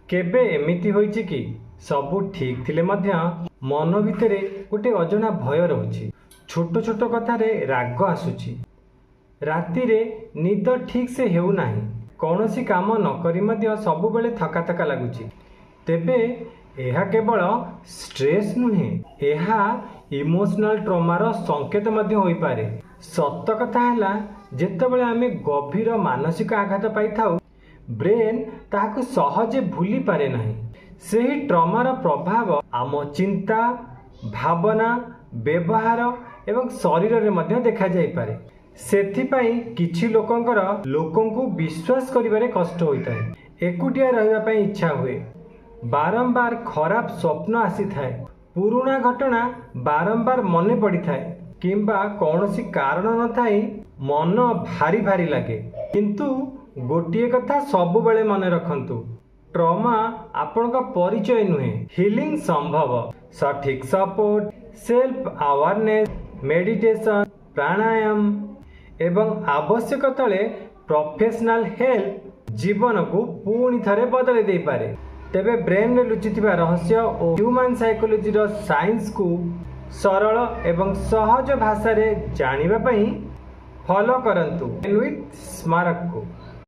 केबे एमिति होइछि कि सबु ठीक थिले मध्य मन भितरे गोटे अजଣା भय रहुछि। छोट छोट कथारे राग आसुछि। रातिरे निद ठीक से हेउ नाही। कौनसी काम न करी मध्य सबु बेले थका थका लागुछि। तेबे एहा केवल स्ट्रेस नुहे, एहा इमोशनल ट्रॉमार संकेत मध्य होई पारे। सत्य कथा हैला जेतेबेले आमे गभीर मानसिक आघात पाई थाउ, ब्रेन ताहाकु सहजे भूली पारे नाही। सेही ट्रॉमार प्रभाव आम चिंता, भावना, व्यवहार एवं शरीर रे मध्य देखा जाई पारे। सेथिपाई किछि लोकंको विश्वास करिबारे कष्ट होइताय। एकुटिया रहिबा पई इच्छा हुए। बारंबार खराब स्वप्न आसी थाए। पुराना घटना बारंबार मने पड़ी थाए किंबा कौनसी कारण न थाई मन भारी भारी लगे। किंतु गोटिए कथा सबु बेले मने रखंतु, ट्रॉमा आपण का परिचय नुहे। हीलिंग संभव। सठिक सपोर्ट, सेल्फ अवेयरनेस, मेडिटेशन, प्राणायाम एवं आवश्यक तले प्रोफेशनल हेल्प जीवन को पुणी थरे बदले दे पारे। तेबे ब्रेन रे लुचिथिबा रहस्य और ह्यूमन साइकोलॉजी रो साइंस को सरल एवं सहज भाषा रे जानिबा पई फॉलो करंतु विथ स्मारक को।